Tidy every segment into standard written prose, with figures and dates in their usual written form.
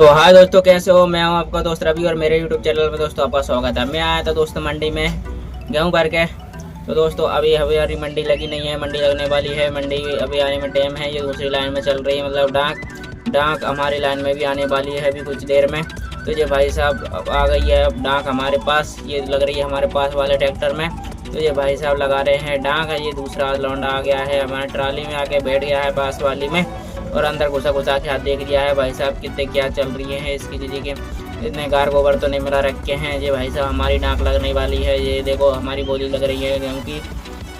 तो हाय दोस्तों, कैसे हो। मैं हूं आपका दोस्त रवि और मेरे यूट्यूब चैनल में दोस्तों आपका स्वागत है। मैं आया था दोस्तों मंडी में गेहूं भर के। तो दोस्तों अभी हमारी मंडी लगी नहीं है, मंडी लगने वाली है। मंडी अभी आने में टाइम है, ये दूसरी लाइन में चल रही है, मतलब डाक हमारी लाइन में भी आने वाली है अभी कुछ देर में। तो ये भाई साहब अब आ गई है अब डाक हमारे पास, ये लग रही है हमारे पास वाले ट्रैक्टर में। तो ये भाई साहब लगा रहे हैं डाक। ये दूसरा लौंडा आ गया है हमारे ट्राली में, आके बैठ गया है पास वाली में और अंदर घुसा के हाथ देख लिया है भाई साहब कितने क्या चल रही है इसकी दीदी के। इतने गार गोबर तो नहीं मिला रखे हैं। ये भाई साहब हमारी डाक लगने वाली है, ये देखो हमारी बोली लग रही है गेहूँ की।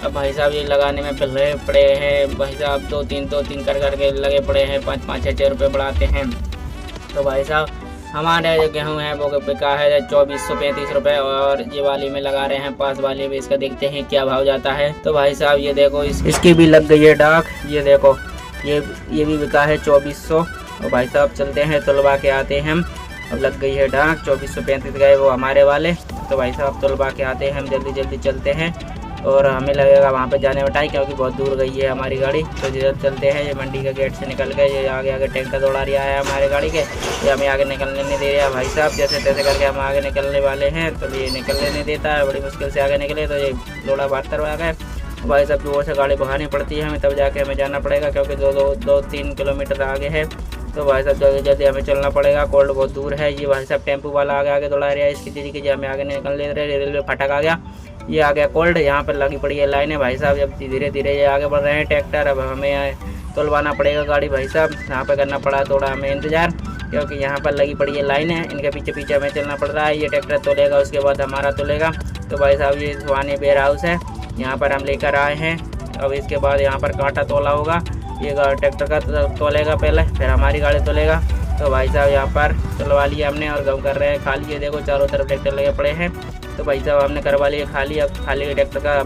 अब भाई साहब ये लगाने में लगे पड़े हैं भाई साहब, दो तीन करके लगे पड़े हैं, 5-5, 6-6 रुपये बढ़ाते हैं। तो भाई साहब हमारे जो गेहूँ है वो बिका है 2435 रुपये और ये वाली में लगा रहे हैं पास वाली में। इसका देखते हैं क्या भाव जाता है। तो भाई साहब ये देखो इसकी भी लग गई है डाक, ये देखो ये भी बिका है 2400। और भाई साहब चलते हैं तुलवा के आते हैं हम। अब लग गई है डाक 2435 गए वो हमारे वाले। तो भाई साहब तुलवा के आते हैं हम, जल्दी चलते हैं और हमें लगेगा वहाँ पे जाने में टाइम, क्योंकि बहुत दूर गई है हमारी गाड़ी। तो जल्द चलते हैं। ये मंडी के गेट से निकल गए, ये आगे ट्रैक्टर दौड़ा रहा है हमारे गाड़ी के, ये हमें आगे निकलने नहीं दे रहा भाई साहब। जैसे तैसे करके हम आगे निकलने वाले हैं, तो ये निकलने नहीं देता है, बड़ी मुश्किल से आगे निकले। तो ये लोड़ा बात करवा गए भाई साहब, जोर से गाड़ी भगानी पड़ती है हमें, तब जाके हमें जाना पड़ेगा, क्योंकि 2-3 किलोमीटर आगे है। तो भाई साहब जल्दी हमें चलना पड़ेगा, कोल्ड बहुत दूर है। ये भाई साहब टेम्पो वाला आगे दौड़ा रहा है इसकी दीदी की, जो हमें आगे निकल ले रहे। रेलवे फाटक आ गया, ये आ गया कोल्ड, यहाँ पर लगी पड़ी है लाइनें भाई साहब। जब धीरे धीरे ये आगे बढ़ रहे हैं ट्रैक्टर, अब हमें तुलवाना पड़ेगा गाड़ी भाई साहब। यहाँ पर करना पड़ा थोड़ा हमें इंतजार, क्योंकि यहाँ पर लगी पड़ी है लाइनें, इनके पीछे हमें चलना पड़ रहा है। ये ट्रैक्टर तोलेगा, उसके बाद हमारा तोलेगा। तो भाई साहब ये सुहानी वेयर हाउस है, यहाँ पर हम लेकर आए हैं। अब इसके बाद यहाँ पर कांटा तोला होगा, ये ट्रैक्टर का तोलेगा पहले, फिर हमारी गाड़ी तोलेगा। तो भाई साहब यहाँ पर तुलवा लिया हमने और गम कर रहे हैं खाली। ये देखो चारों तरफ ट्रैक्टर लगे पड़े हैं। तो भाई साहब हमने करवा लिया खाली। अब खाली ट्रैक्टर का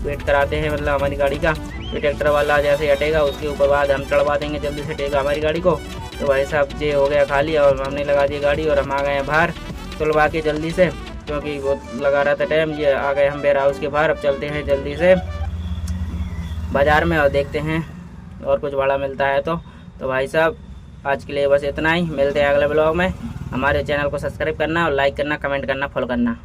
वेट कराते हैं, मतलब हमारी गाड़ी का। ये ट्रैक्टर वाला जैसे हटेगा उसके ऊपर बाद हम चढ़वा देंगे, जल्दी से हटेगा हमारी गाड़ी को। तो भाई साहब ये हो गया खाली और हमने लगा दी गाड़ी और हम आ गए हैं बाहर तुलवा के जल्दी से, क्योंकि वो लगा रहा था टाइम। ये आ गए हम वेयर हाउस के बाहर। अब चलते हैं जल्दी से बाज़ार में और देखते हैं और कुछ बड़ा मिलता है। तो भाई साहब आज के लिए बस इतना ही, मिलते हैं अगले ब्लॉग में। हमारे चैनल को सब्सक्राइब करना और लाइक करना, कमेंट करना, फॉलो करना।